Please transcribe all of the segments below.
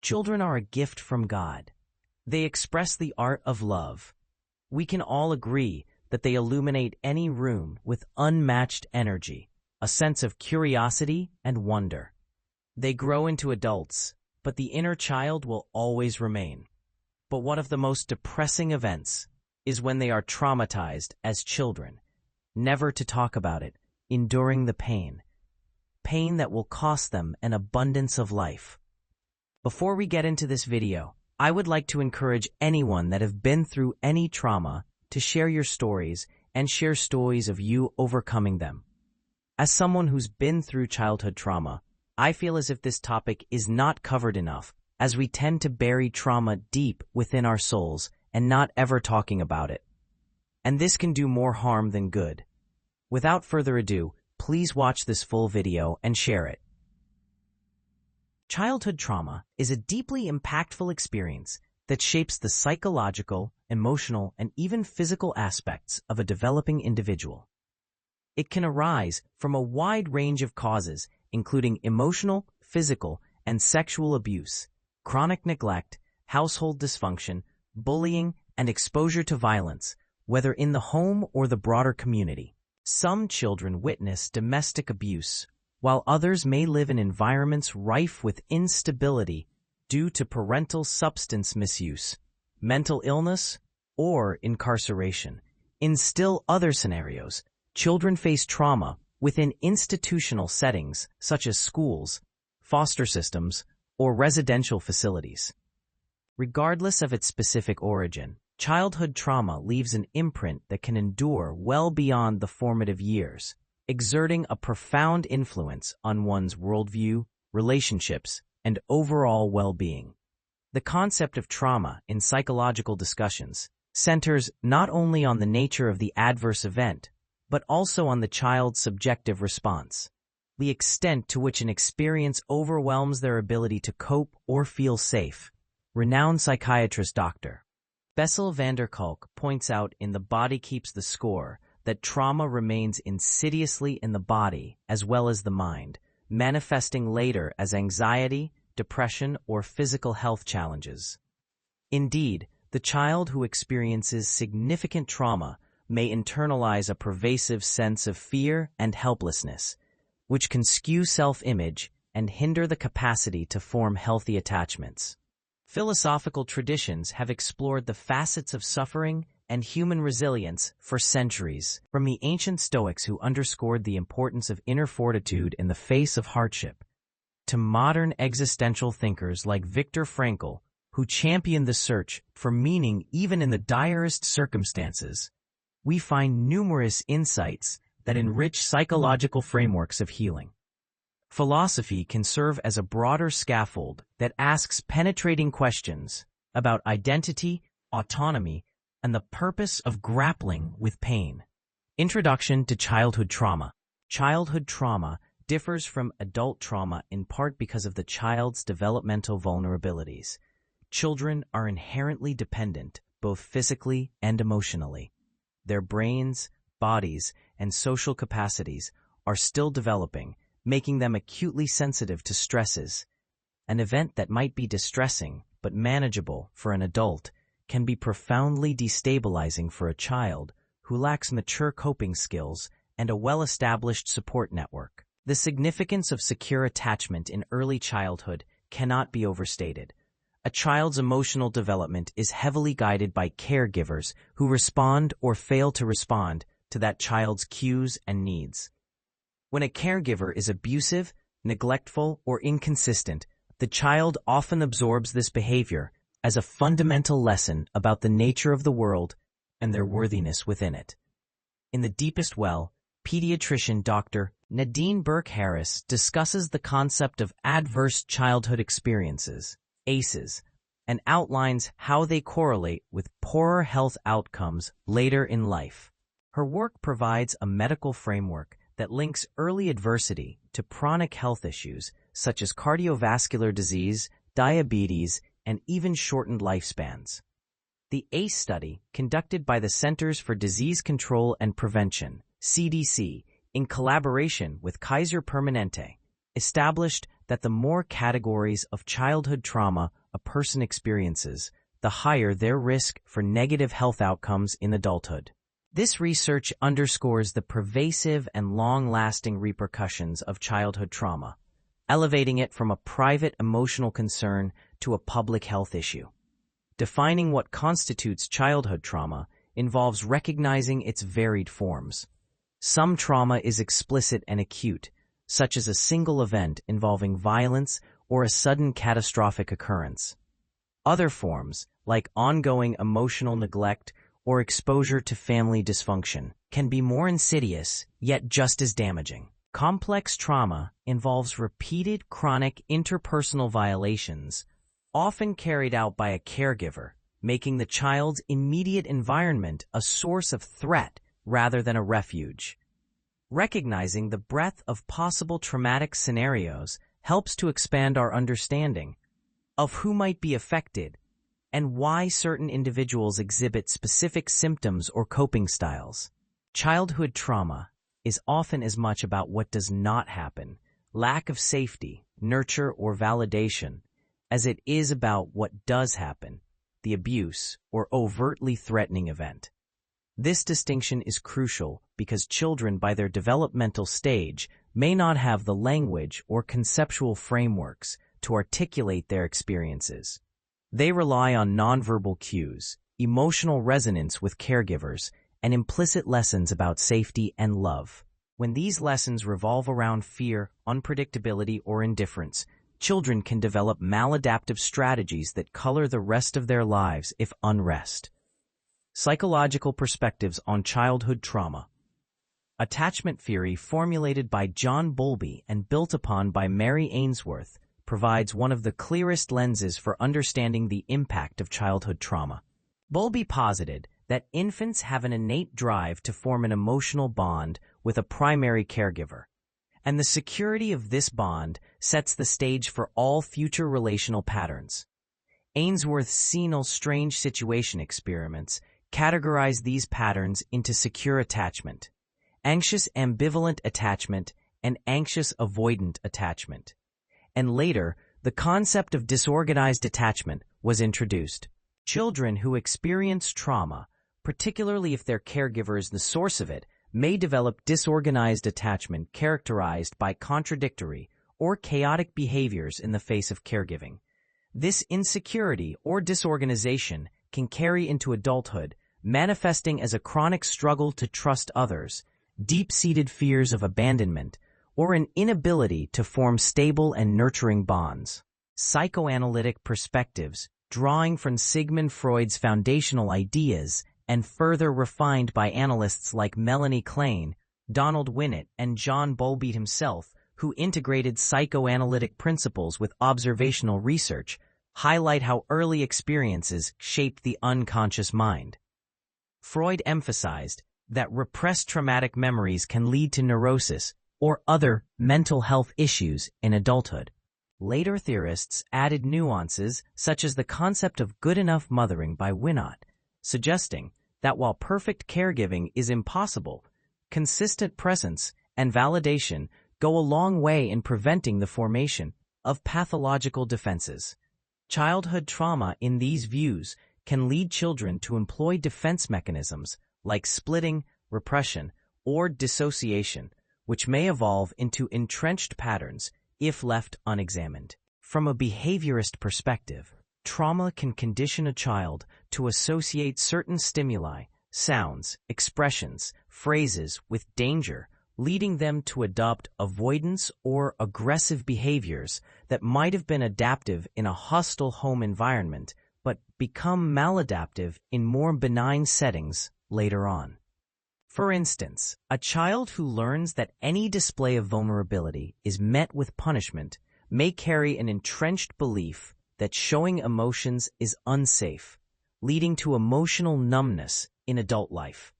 Children are a gift from God. They express the art of love. We can all agree that they illuminate any room with unmatched energy, a sense of curiosity and wonder. They grow into adults, but the inner child will always remain. But one of the most depressing events is when they are traumatized as children, never to talk about it, enduring the pain that will cost them an abundance of life. Before we get into this video, I would like to encourage anyone that have been through any trauma to share your stories and share stories of you overcoming them. As someone who's been through childhood trauma, I feel as if this topic is not covered enough, as we tend to bury trauma deep within our souls and not ever talking about it. And this can do more harm than good. Without further ado, please watch this full video and share it. Childhood trauma is a deeply impactful experience that shapes the psychological, emotional, and even physical aspects of a developing individual. It can arise from a wide range of causes, including emotional, physical, and sexual abuse, chronic neglect, household dysfunction, bullying, and exposure to violence, whether in the home or the broader community. Some children witness domestic abuse, while others may live in environments rife with instability due to parental substance misuse, mental illness, or incarceration. In still other scenarios, children face trauma within institutional settings such as schools, foster systems, or residential facilities. Regardless of its specific origin, childhood trauma leaves an imprint that can endure well beyond the formative years, exerting a profound influence on one's worldview, relationships, and overall well-being. The concept of trauma in psychological discussions centers not only on the nature of the adverse event, but also on the child's subjective response, the extent to which an experience overwhelms their ability to cope or feel safe. Renowned psychiatrist Dr. Bessel van der Kolk points out in The Body Keeps the Score that trauma remains insidiously in the body as well as the mind, manifesting later as anxiety, depression, or physical health challenges. Indeed, the child who experiences significant trauma may internalize a pervasive sense of fear and helplessness, which can skew self-image and hinder the capacity to form healthy attachments. Philosophical traditions have explored the facets of suffering and human resilience for centuries, from the ancient Stoics who underscored the importance of inner fortitude in the face of hardship, to modern existential thinkers like Viktor Frankl, who championed the search for meaning even in the direst circumstances. We find numerous insights that enrich psychological frameworks of healing. Philosophy can serve as a broader scaffold that asks penetrating questions about identity, autonomy, and the purpose of grappling with pain. Introduction to childhood trauma. Childhood trauma differs from adult trauma in part because of the child's developmental vulnerabilities. Children are inherently dependent, both physically and emotionally. Their brains, bodies, and social capacities are still developing, making them acutely sensitive to stresses. An event that might be distressing but manageable for an adult can be profoundly destabilizing for a child who lacks mature coping skills and a well-established support network. The significance of secure attachment in early childhood cannot be overstated. A child's emotional development is heavily guided by caregivers who respond or fail to respond to that child's cues and needs. When a caregiver is abusive, neglectful, or inconsistent, the child often absorbs this behavior as a fundamental lesson about the nature of the world and their worthiness within it. In The Deepest Well, pediatrician Dr. Nadine Burke-Harris discusses the concept of adverse childhood experiences, ACEs, and outlines how they correlate with poorer health outcomes later in life. Her work provides a medical framework that links early adversity to chronic health issues such as cardiovascular disease, diabetes, and even shortened lifespans. The ACE study, conducted by the Centers for Disease Control and Prevention, CDC, in collaboration with Kaiser Permanente, established that the more categories of childhood trauma a person experiences, the higher their risk for negative health outcomes in adulthood. This research underscores the pervasive and long-lasting repercussions of childhood trauma, elevating it from a private emotional concern to a public health issue. Defining what constitutes childhood trauma involves recognizing its varied forms. Some trauma is explicit and acute, such as a single event involving violence or a sudden catastrophic occurrence. Other forms, like ongoing emotional neglect or exposure to family dysfunction, can be more insidious, yet just as damaging. Complex trauma involves repeated chronic interpersonal violations, often carried out by a caregiver, making the child's immediate environment a source of threat rather than a refuge. Recognizing the breadth of possible traumatic scenarios helps to expand our understanding of who might be affected and why certain individuals exhibit specific symptoms or coping styles. Childhood trauma is often as much about what does not happen, lack of safety, nurture, or validation, as it is about what does happen, the abuse or overtly threatening event. This distinction is crucial because children, by their developmental stage, may not have the language or conceptual frameworks to articulate their experiences. They rely on nonverbal cues, emotional resonance with caregivers, and implicit lessons about safety and love. When these lessons revolve around fear, unpredictability, or indifference, children can develop maladaptive strategies that color the rest of their lives if unrest. Psychological perspectives on childhood trauma. Attachment theory, formulated by John Bowlby and built upon by Mary Ainsworth, provides one of the clearest lenses for understanding the impact of childhood trauma. Bowlby posited that infants have an innate drive to form an emotional bond with a primary caregiver, and the security of this bond sets the stage for all future relational patterns. Ainsworth's senile strange situation experiments categorize these patterns into secure attachment, anxious ambivalent attachment, and anxious avoidant attachment. And later, the concept of disorganized attachment was introduced. Children who experience trauma, particularly if their caregiver is the source of it, may develop disorganized attachment characterized by contradictory or chaotic behaviors in the face of caregiving. This insecurity or disorganization can carry into adulthood, manifesting as a chronic struggle to trust others, deep-seated fears of abandonment, or an inability to form stable and nurturing bonds. Psychoanalytic perspectives, drawing from Sigmund Freud's foundational ideas and further refined by analysts like Melanie Klein, Donald Winnett, and John Bowlby himself, who integrated psychoanalytic principles with observational research, highlight how early experiences shaped the unconscious mind. Freud emphasized that repressed traumatic memories can lead to neurosis or other mental health issues in adulthood. Later theorists added nuances such as the concept of good enough mothering by Winnott, suggesting that while perfect caregiving is impossible, consistent presence and validation go a long way in preventing the formation of pathological defenses. Childhood trauma in these views can lead children to employ defense mechanisms like splitting, repression, or dissociation, which may evolve into entrenched patterns if left unexamined. From a behaviorist perspective, trauma can condition a child to associate certain stimuli, sounds, expressions, phrases with danger, leading them to adopt avoidance or aggressive behaviors that might have been adaptive in a hostile home environment but become maladaptive in more benign settings later on. For instance, a child who learns that any display of vulnerability is met with punishment may carry an entrenched belief that showing emotions is unsafe, leading to emotional numbness in adult life.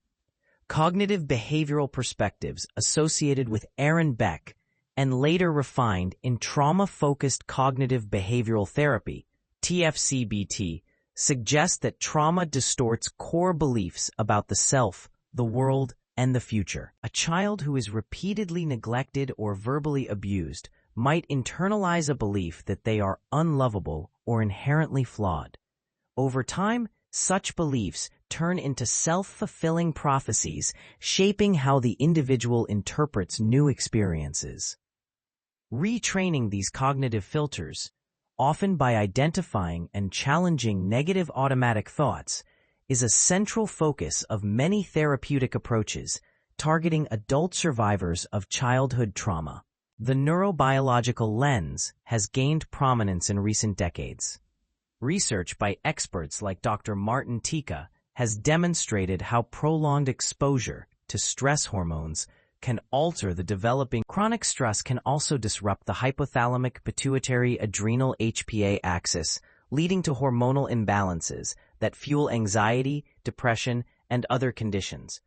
Cognitive behavioral perspectives associated with Aaron Beck and later refined in trauma-focused cognitive behavioral therapy, TFCBT, suggest that trauma distorts core beliefs about the self, the world, and the future. A child who is repeatedly neglected or verbally abused might internalize a belief that they are unlovable or inherently flawed. Over time, such beliefs turn into self-fulfilling prophecies, shaping how the individual interprets new experiences. Retraining these cognitive filters, often by identifying and challenging negative automatic thoughts, is a central focus of many therapeutic approaches targeting adult survivors of childhood trauma. The neurobiological lens has gained prominence in recent decades. Research by experts like Dr. Martin Tika has demonstrated how prolonged exposure to stress hormones can alter the developing. Chronic stress can also disrupt the hypothalamic pituitary adrenal HPA axis, leading to hormonal imbalances that fuel anxiety, depression, and other conditions.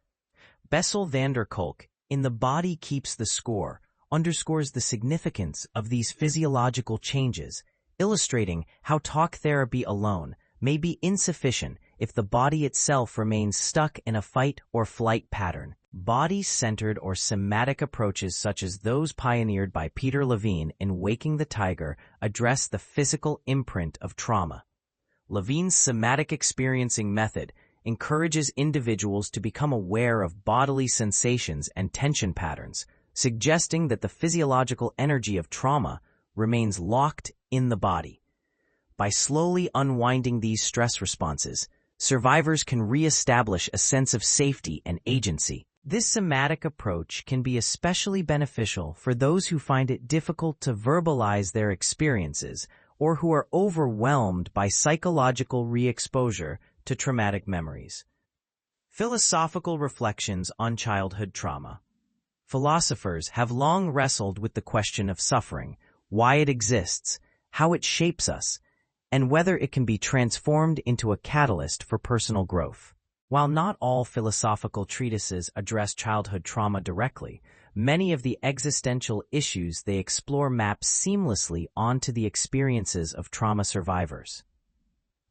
Bessel van der Kolk, in The Body Keeps the Score, underscores the significance of these physiological changes, illustrating how talk therapy alone may be insufficient if the body itself remains stuck in a fight or flight pattern. Body-centered or somatic approaches such as those pioneered by Peter Levine in Waking the Tiger address the physical imprint of trauma. Levine's somatic experiencing method encourages individuals to become aware of bodily sensations and tension patterns, suggesting that the physiological energy of trauma remains locked in the body. By slowly unwinding these stress responses, survivors can reestablish a sense of safety and agency. This somatic approach can be especially beneficial for those who find it difficult to verbalize their experiences or who are overwhelmed by psychological re-exposure to traumatic memories. Philosophical reflections on childhood trauma. Philosophers have long wrestled with the question of suffering, why it exists, how it shapes us, and whether it can be transformed into a catalyst for personal growth. While not all philosophical treatises address childhood trauma directly, many of the existential issues they explore map seamlessly onto the experiences of trauma survivors.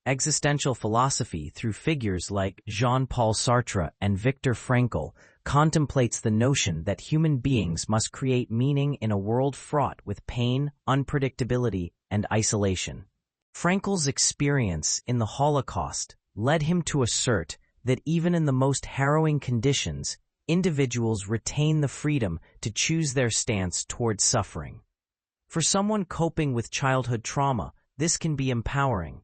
Existential philosophy, through figures like Jean-Paul Sartre and Viktor Frankl, contemplates the notion that human beings must create meaning in a world fraught with pain, unpredictability, and isolation. Frankl's experience in the Holocaust led him to assert that even in the most harrowing conditions, individuals retain the freedom to choose their stance toward suffering. For someone coping with childhood trauma, this can be empowering.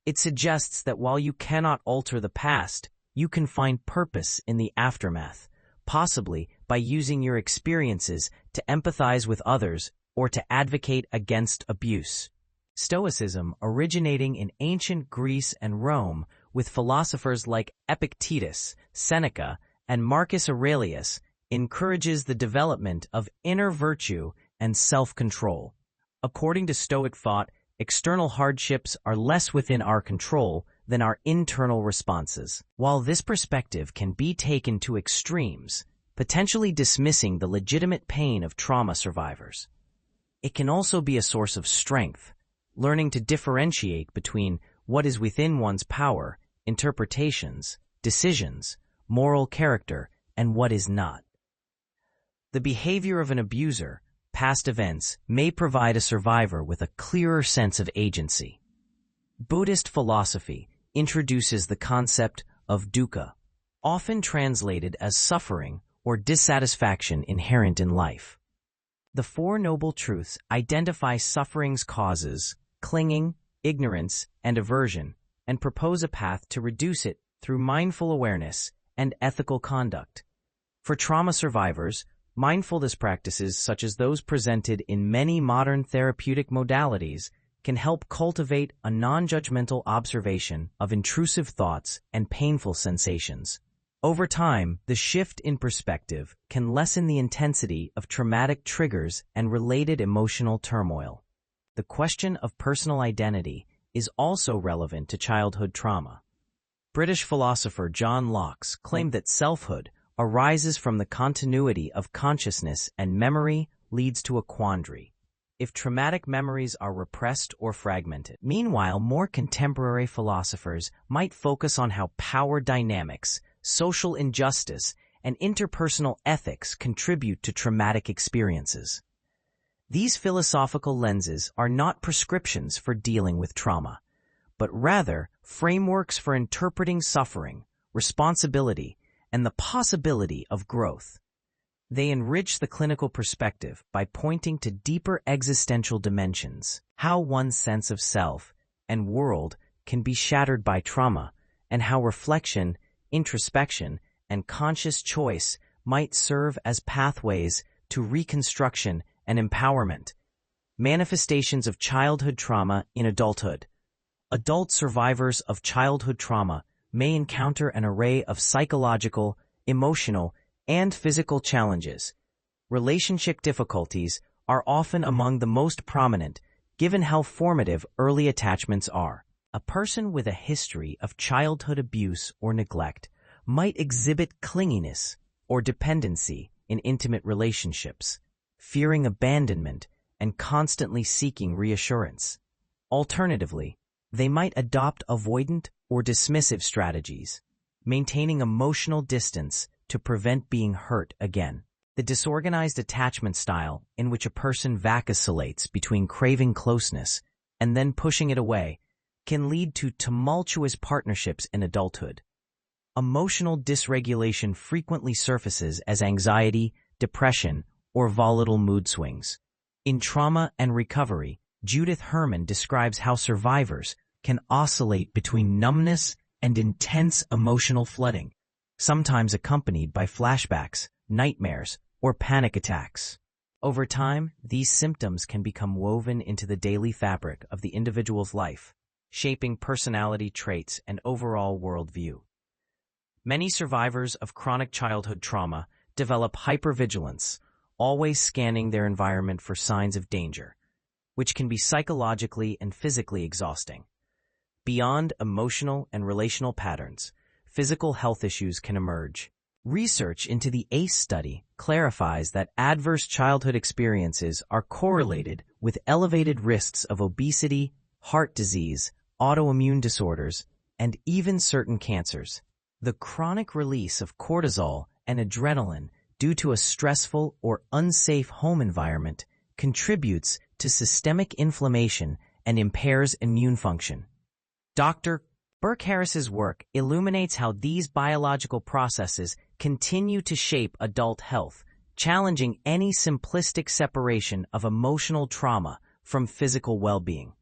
It suggests that while you cannot alter the past, you can find purpose in the aftermath, possibly by using your experiences to empathize with others or to advocate against abuse. Stoicism, originating in ancient Greece and Rome, with philosophers like Epictetus, Seneca, and Marcus Aurelius, encourages the development of inner virtue and self-control. According to Stoic thought, external hardships are less within our control than our internal responses. While this perspective can be taken to extremes, potentially dismissing the legitimate pain of trauma survivors, it can also be a source of strength, learning to differentiate between what is within one's power, interpretations, decisions, moral character, and what is not. The behavior of an abuser, past events, may provide a survivor with a clearer sense of agency. Buddhist philosophy introduces the concept of dukkha, often translated as suffering or dissatisfaction inherent in life. The Four Noble Truths identify suffering's causes, clinging, ignorance, and aversion, and propose a path to reduce it through mindful awareness and ethical conduct. For trauma survivors, mindfulness practices such as those presented in many modern therapeutic modalities can help cultivate a non-judgmental observation of intrusive thoughts and painful sensations. Over time, the shift in perspective can lessen the intensity of traumatic triggers and related emotional turmoil. The question of personal identity is also relevant to childhood trauma. British philosopher John Locke claimed that selfhood arises from the continuity of consciousness and memory leads to a quandary if traumatic memories are repressed or fragmented. Meanwhile, more contemporary philosophers might focus on how power dynamics, social injustice, and interpersonal ethics contribute to traumatic experiences. These philosophical lenses are not prescriptions for dealing with trauma, but rather frameworks for interpreting suffering, responsibility, and the possibility of growth. They enrich the clinical perspective by pointing to deeper existential dimensions, how one's sense of self and world can be shattered by trauma, and how reflection, introspection, and conscious choice might serve as pathways to reconstruction and empowerment. Manifestations of childhood trauma in adulthood. Adult survivors of childhood trauma may encounter an array of psychological, emotional, and physical challenges. Relationship difficulties are often among the most prominent, given how formative early attachments are. A person with a history of childhood abuse or neglect might exhibit clinginess or dependency in intimate relationships, fearing abandonment and constantly seeking reassurance. Alternatively, they might adopt avoidant or dismissive strategies, maintaining emotional distance to prevent being hurt again. The disorganized attachment style, in which a person vacillates between craving closeness and then pushing it away, can lead to tumultuous partnerships in adulthood. Emotional dysregulation frequently surfaces as anxiety, depression, or volatile mood swings. In Trauma and Recovery, Judith Herman describes how survivors can oscillate between numbness and intense emotional flooding, sometimes accompanied by flashbacks, nightmares, or panic attacks. Over time, these symptoms can become woven into the daily fabric of the individual's life, shaping personality traits and overall worldview. Many survivors of chronic childhood trauma develop hypervigilance, always scanning their environment for signs of danger, which can be psychologically and physically exhausting. Beyond emotional and relational patterns, physical health issues can emerge. Research into the ACE study clarifies that adverse childhood experiences are correlated with elevated risks of obesity, heart disease, autoimmune disorders, and even certain cancers. The chronic release of cortisol and adrenaline due to a stressful or unsafe home environment contributes to systemic inflammation and impairs immune function. Dr. Burke Harris's work illuminates how these biological processes continue to shape adult health, challenging any simplistic separation of emotional trauma from physical well-being.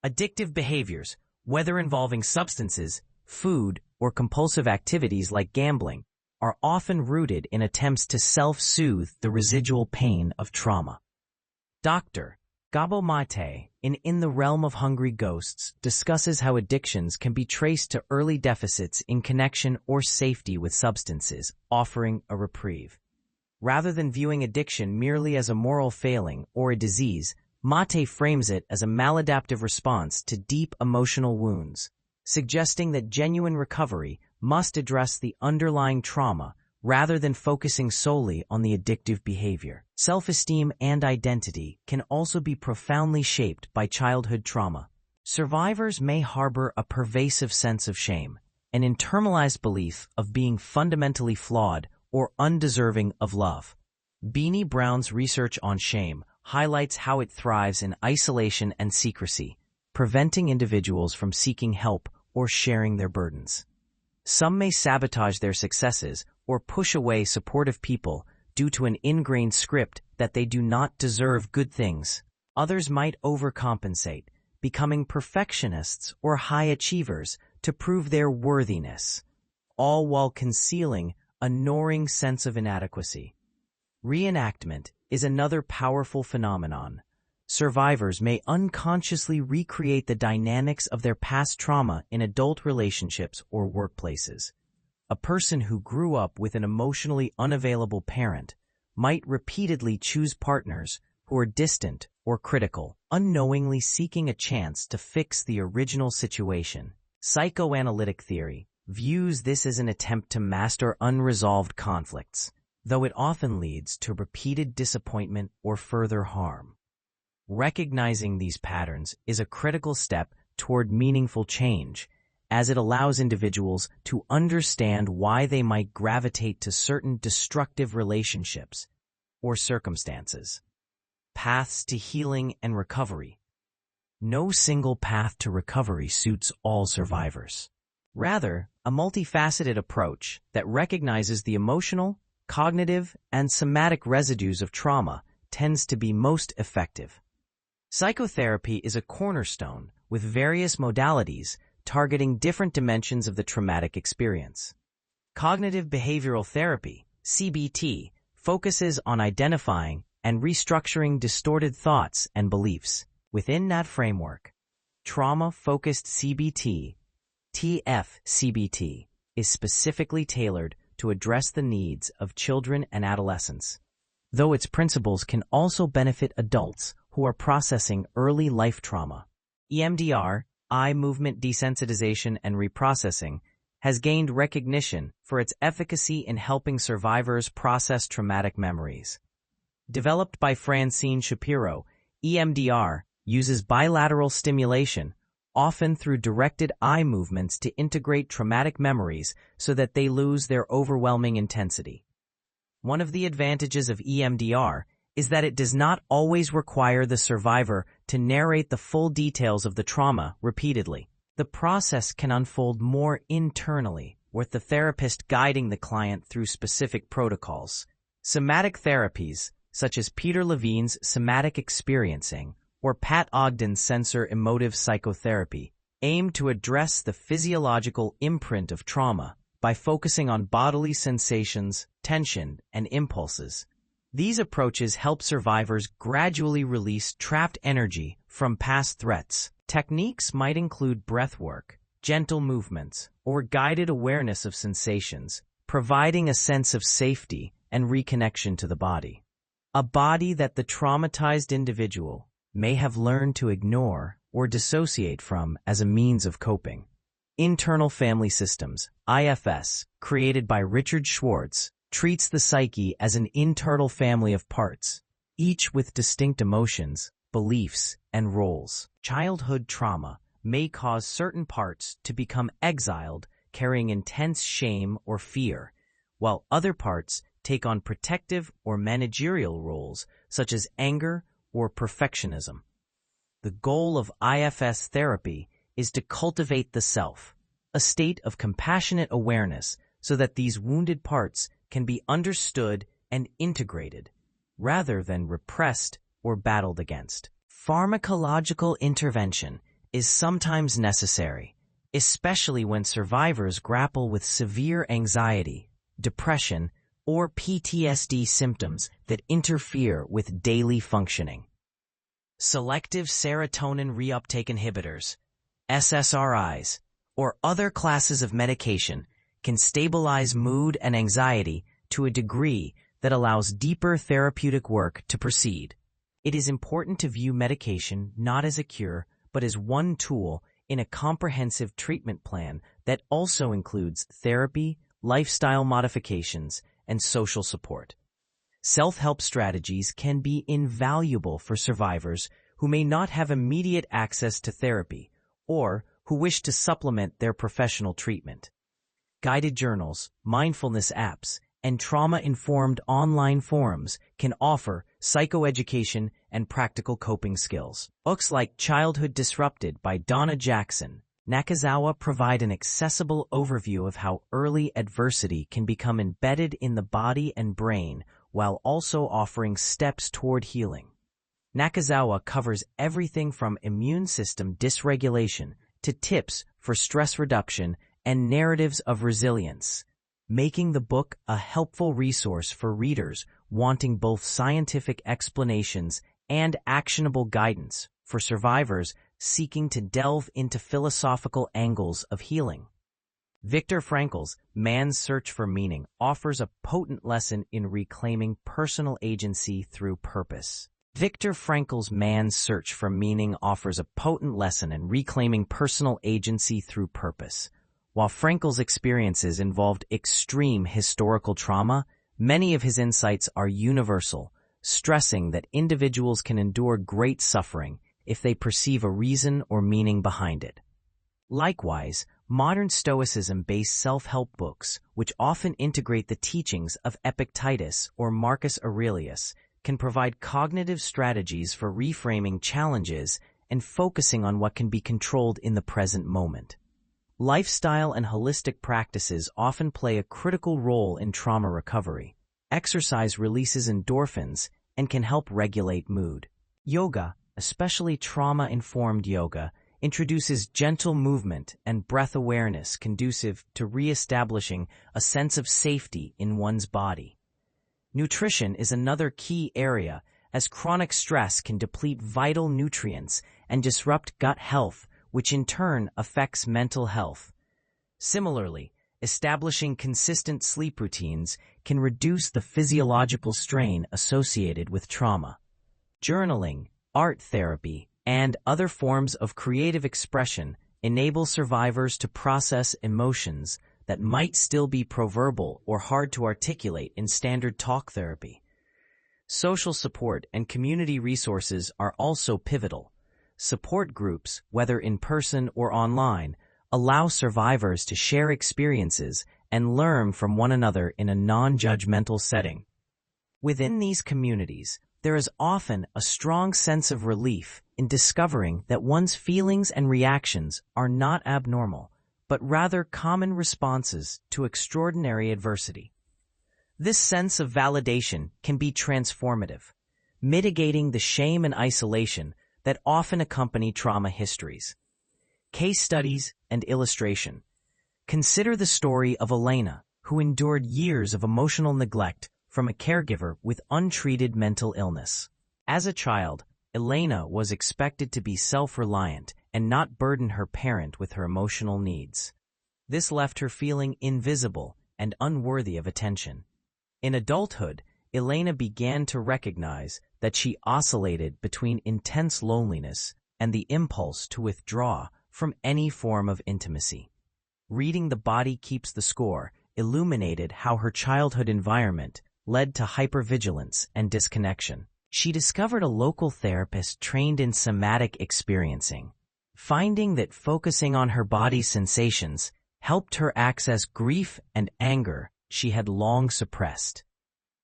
Addictive behaviors, whether involving substances, food, or compulsive activities like gambling, are often rooted in attempts to self-soothe the residual pain of trauma. Dr. Gabo Mate, in the Realm of Hungry Ghosts, discusses how addictions can be traced to early deficits in connection or safety with substances, offering a reprieve. Rather than viewing addiction merely as a moral failing or a disease, Mate frames it as a maladaptive response to deep emotional wounds, suggesting that genuine recovery must address the underlying trauma rather than focusing solely on the addictive behavior. Self-esteem and identity can also be profoundly shaped by childhood trauma. Survivors may harbor a pervasive sense of shame, an internalized belief of being fundamentally flawed or undeserving of love. Beanie Brown's research on shame highlights how it thrives in isolation and secrecy, preventing individuals from seeking help or sharing their burdens. Some may sabotage their successes or push away supportive people due to an ingrained script that they do not deserve good things. Others might overcompensate, becoming perfectionists or high achievers to prove their worthiness, all while concealing a gnawing sense of inadequacy. Reenactment is another powerful phenomenon. Survivors may unconsciously recreate the dynamics of their past trauma in adult relationships or workplaces. A person who grew up with an emotionally unavailable parent might repeatedly choose partners who are distant or critical, unknowingly seeking a chance to fix the original situation. Psychoanalytic theory views this as an attempt to master unresolved conflicts, though it often leads to repeated disappointment or further harm. Recognizing these patterns is a critical step toward meaningful change, as it allows individuals to understand why they might gravitate to certain destructive relationships or circumstances. Paths to healing and recovery. No single path to recovery suits all survivors. Rather, a multifaceted approach that recognizes the emotional, cognitive, and somatic residues of trauma tends to be most effective. Psychotherapy is a cornerstone with various modalities targeting different dimensions of the traumatic experience. Cognitive behavioral therapy, CBT, focuses on identifying and restructuring distorted thoughts and beliefs. Within that framework, trauma-focused CBT, TF-CBT, is specifically tailored to address the needs of children and adolescents, though its principles can also benefit adults who are processing early life trauma. EMDR, eye movement desensitization and reprocessing, has gained recognition for its efficacy in helping survivors process traumatic memories. Developed by Francine Shapiro, EMDR uses bilateral stimulation, often through directed eye movements, to integrate traumatic memories so that they lose their overwhelming intensity. One of the advantages of EMDR is that it does not always require the survivor to narrate the full details of the trauma repeatedly. The process can unfold more internally, with the therapist guiding the client through specific protocols. Somatic therapies, such as Peter Levine's somatic experiencing or Pat Ogden's sensor-emotive psychotherapy, aim to address the physiological imprint of trauma by focusing on bodily sensations, tension, and impulses. These approaches help survivors gradually release trapped energy from past threats. Techniques might include breathwork, gentle movements, or guided awareness of sensations, providing a sense of safety and reconnection to the body. A body that the traumatized individual may have learned to ignore or dissociate from as a means of coping. Internal Family Systems, IFS, created by Richard Schwartz, treats the psyche as an internal family of parts, each with distinct emotions, beliefs, and roles. Childhood trauma may cause certain parts to become exiled, carrying intense shame or fear, while other parts take on protective or managerial roles such as anger or perfectionism. The goal of IFS therapy is to cultivate the self, a state of compassionate awareness, so that these wounded parts can be understood and integrated, rather than repressed or battled against. Pharmacological intervention is sometimes necessary, especially when survivors grapple with severe anxiety, depression, or PTSD symptoms that interfere with daily functioning. Selective serotonin reuptake inhibitors, SSRIs, or other classes of medication can stabilize mood and anxiety to a degree that allows deeper therapeutic work to proceed. It is important to view medication not as a cure, but as one tool in a comprehensive treatment plan that also includes therapy, lifestyle modifications, and social support. Self-help strategies can be invaluable for survivors who may not have immediate access to therapy or who wish to supplement their professional treatment. Guided journals, mindfulness apps, and trauma-informed online forums can offer psychoeducation and practical coping skills. Books like Childhood Disrupted by Donna Jackson, Nakazawa provide an accessible overview of how early adversity can become embedded in the body and brain while also offering steps toward healing. Nakazawa covers everything from immune system dysregulation to tips for stress reduction and narratives of resilience, making the book a helpful resource for readers wanting both scientific explanations and actionable guidance for survivors seeking to delve into philosophical angles of healing. Viktor Frankl's Man's Search for Meaning offers a potent lesson in reclaiming personal agency through purpose. Viktor Frankl's Man's Search for Meaning offers a potent lesson in reclaiming personal agency through purpose. While Frankl's experiences involved extreme historical trauma, many of his insights are universal, stressing that individuals can endure great suffering if they perceive a reason or meaning behind it. Likewise, modern Stoicism-based self-help books, which often integrate the teachings of Epictetus or Marcus Aurelius, can provide cognitive strategies for reframing challenges and focusing on what can be controlled in the present moment. Lifestyle and holistic practices often play a critical role in trauma recovery. Exercise releases endorphins and can help regulate mood. Yoga, especially trauma-informed yoga, introduces gentle movement and breath awareness conducive to reestablishing a sense of safety in one's body. Nutrition is another key area, as chronic stress can deplete vital nutrients and disrupt gut health, which in turn affects mental health. Similarly, establishing consistent sleep routines can reduce the physiological strain associated with trauma. Journaling, art therapy, and other forms of creative expression enable survivors to process emotions that might still be proverbal or hard to articulate in standard talk therapy. Social support and community resources are also pivotal. Support groups, whether in person or online, allow survivors to share experiences and learn from one another in a non-judgmental setting. Within these communities, there is often a strong sense of relief in discovering that one's feelings and reactions are not abnormal, but rather common responses to extraordinary adversity. This sense of validation can be transformative, mitigating the shame and isolation that often accompany trauma histories. Case studies and illustration. Consider the story of Elena, who endured years of emotional neglect from a caregiver with untreated mental illness. As a child, Elena was expected to be self-reliant and not burden her parent with her emotional needs. This left her feeling invisible and unworthy of attention. In adulthood, Elena began to recognize that she oscillated between intense loneliness and the impulse to withdraw from any form of intimacy. Reading The Body Keeps the Score illuminated how her childhood environment led to hypervigilance and disconnection. She discovered a local therapist trained in somatic experiencing, finding that focusing on her body's sensations helped her access grief and anger she had long suppressed.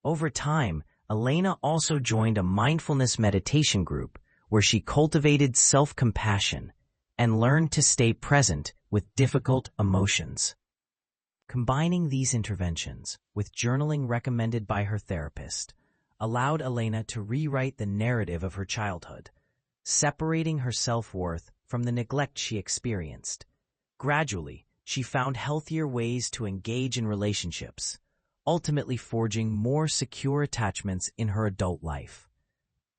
Over time, Elena also joined a mindfulness meditation group where she cultivated self-compassion and learned to stay present with difficult emotions. Combining these interventions with journaling recommended by her therapist allowed Elena to rewrite the narrative of her childhood, separating her self-worth from the neglect she experienced. Gradually, she found healthier ways to engage in relationships, ultimately forging more secure attachments in her adult life.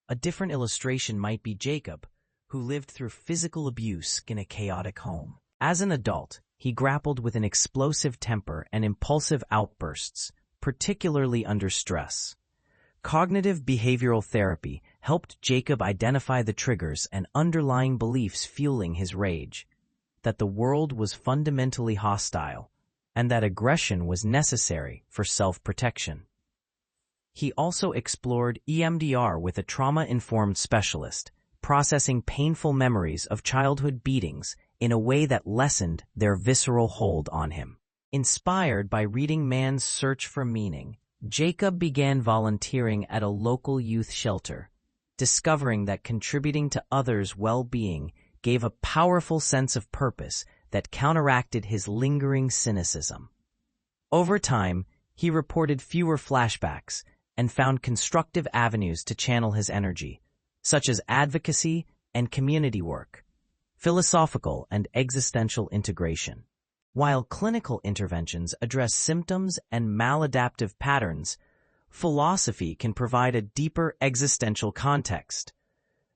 A different illustration might be Jacob, who lived through physical abuse in a chaotic home. As an adult, he grappled with an explosive temper and impulsive outbursts, particularly under stress. Cognitive behavioral therapy helped Jacob identify the triggers and underlying beliefs fueling his rage, that the world was fundamentally hostile, and that aggression was necessary for self-protection. He also explored EMDR with a trauma-informed specialist, processing painful memories of childhood beatings in a way that lessened their visceral hold on him. Inspired by reading Man's Search for Meaning, Jacob began volunteering at a local youth shelter, discovering that contributing to others' well-being gave a powerful sense of purpose that counteracted his lingering cynicism. Over time, he reported fewer flashbacks and found constructive avenues to channel his energy, such as advocacy and community work, philosophical and existential integration. While clinical interventions address symptoms and maladaptive patterns, philosophy can provide a deeper existential context.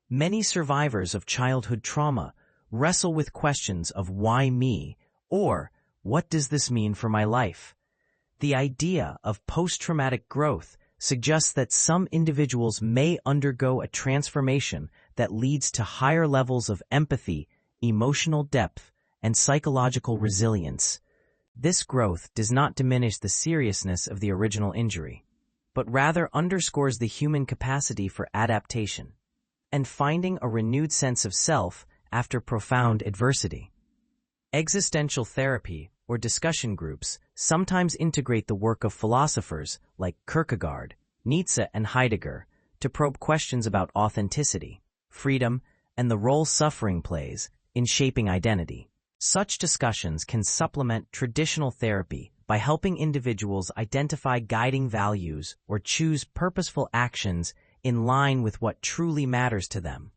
Many survivors of childhood trauma wrestle with questions of why me, or what does this mean for my life? The idea of post-traumatic growth suggests that some individuals may undergo a transformation that leads to higher levels of empathy, emotional depth, and psychological resilience. This growth does not diminish the seriousness of the original injury, but rather underscores the human capacity for adaptation and finding a renewed sense of self after profound adversity. Existential therapy or discussion groups sometimes integrate the work of philosophers like Kierkegaard, Nietzsche, and Heidegger to probe questions about authenticity, freedom, and the role suffering plays in shaping identity. Such discussions can supplement traditional therapy by helping individuals identify guiding values or choose purposeful actions in line with what truly matters to them.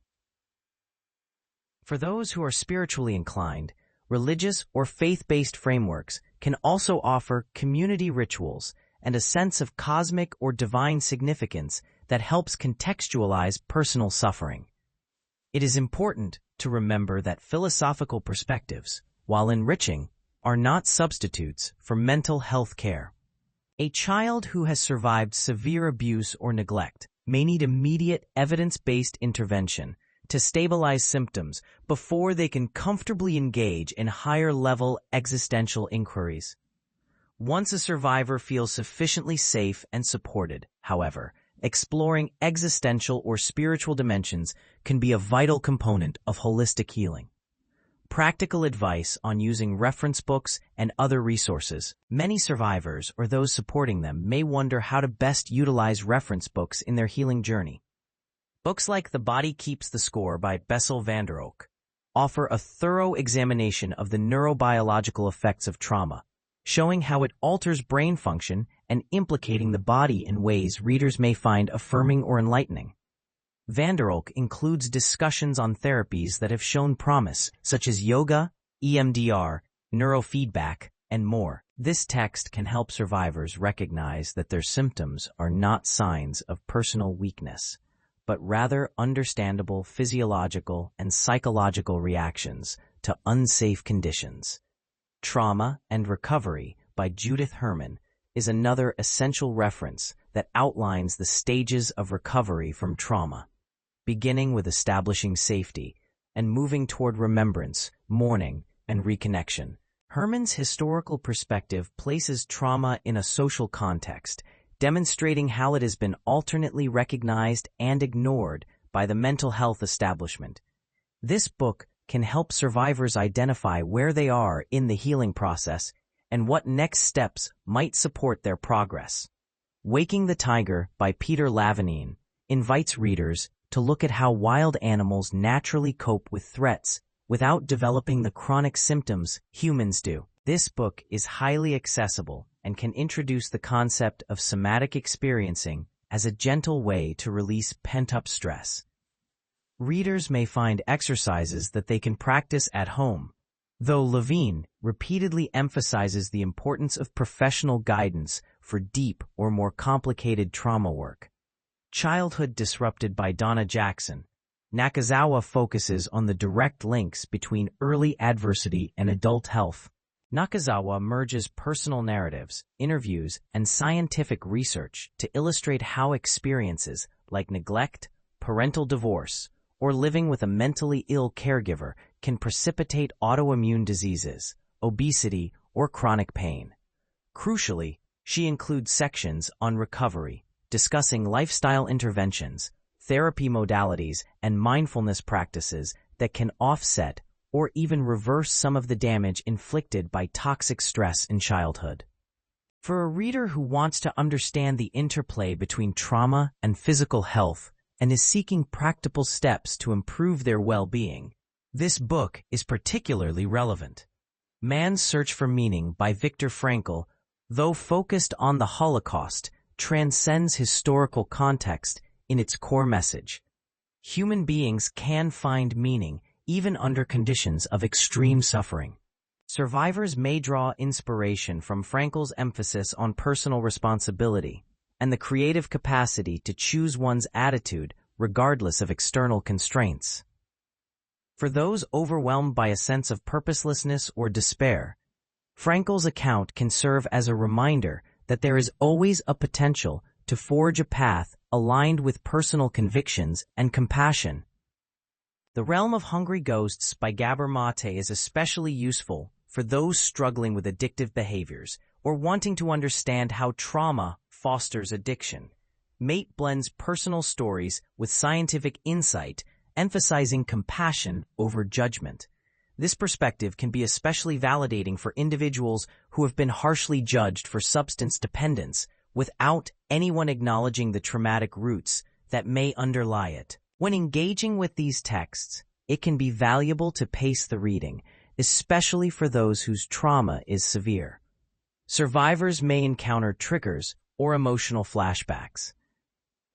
For those who are spiritually inclined, religious or faith-based frameworks can also offer community rituals and a sense of cosmic or divine significance that helps contextualize personal suffering. It is important to remember that philosophical perspectives, while enriching, are not substitutes for mental health care. A child who has survived severe abuse or neglect may need immediate evidence-based intervention to stabilize symptoms before they can comfortably engage in higher-level existential inquiries. Once a survivor feels sufficiently safe and supported, however, exploring existential or spiritual dimensions can be a vital component of holistic healing. Practical advice on using reference books and other resources. Many survivors or those supporting them may wonder how to best utilize reference books in their healing journey. Books like The Body Keeps the Score by Bessel van der Kolk offer a thorough examination of the neurobiological effects of trauma, showing how it alters brain function and implicating the body in ways readers may find affirming or enlightening. Van der Kolk includes discussions on therapies that have shown promise, such as yoga, EMDR, neurofeedback, and more. This text can help survivors recognize that their symptoms are not signs of personal weakness, but rather understandable physiological and psychological reactions to unsafe conditions. Trauma and Recovery by Judith Herman is another essential reference that outlines the stages of recovery from trauma, beginning with establishing safety and moving toward remembrance, mourning, and reconnection. Herman's historical perspective places trauma in a social context, demonstrating how it has been alternately recognized and ignored by the mental health establishment. This book can help survivors identify where they are in the healing process and what next steps might support their progress. Waking the Tiger by Peter Lavanine invites readers to look at how wild animals naturally cope with threats without developing the chronic symptoms humans do. This book is highly accessible and can introduce the concept of somatic experiencing as a gentle way to release pent-up stress. Readers may find exercises that they can practice at home, though Levine repeatedly emphasizes the importance of professional guidance for deep or more complicated trauma work. Childhood Disrupted by Donna Jackson. Nakazawa focuses on the direct links between early adversity and adult health. Nakazawa merges personal narratives, interviews, and scientific research to illustrate how experiences like neglect, parental divorce, or living with a mentally ill caregiver can precipitate autoimmune diseases, obesity, or chronic pain. Crucially, she includes sections on recovery, discussing lifestyle interventions, therapy modalities, and mindfulness practices that can offset or even reverse some of the damage inflicted by toxic stress in childhood. For a reader who wants to understand the interplay between trauma and physical health and is seeking practical steps to improve their well-being, this book is particularly relevant. Man's Search for Meaning by Viktor Frankl, though focused on the Holocaust, transcends historical context in its core message. Human beings can find meaning even under conditions of extreme suffering. Survivors may draw inspiration from Frankl's emphasis on personal responsibility and the creative capacity to choose one's attitude regardless of external constraints. For those overwhelmed by a sense of purposelessness or despair, Frankl's account can serve as a reminder that there is always a potential to forge a path aligned with personal convictions and compassion. The Realm of Hungry Ghosts by Gabor Mate is especially useful for those struggling with addictive behaviors or wanting to understand how trauma fosters addiction. Mate blends personal stories with scientific insight, emphasizing compassion over judgment. This perspective can be especially validating for individuals who have been harshly judged for substance dependence without anyone acknowledging the traumatic roots that may underlie it. When engaging with these texts, it can be valuable to pace the reading, especially for those whose trauma is severe. Survivors may encounter triggers or emotional flashbacks.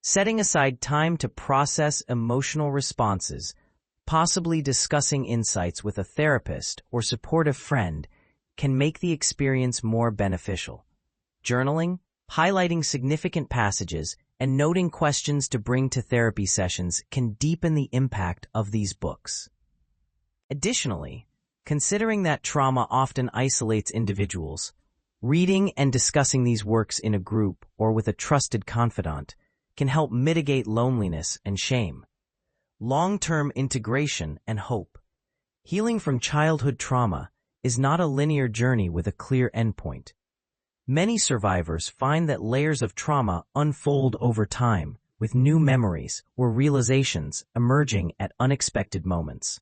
Setting aside time to process emotional responses, possibly discussing insights with a therapist or supportive friend, can make the experience more beneficial. Journaling, highlighting significant passages, and noting questions to bring to therapy sessions can deepen the impact of these books. Additionally, considering that trauma often isolates individuals, reading and discussing these works in a group or with a trusted confidant can help mitigate loneliness and shame. Long-term integration and hope. Healing from childhood trauma is not a linear journey with a clear endpoint. Many survivors find that layers of trauma unfold over time, with new memories or realizations emerging at unexpected moments.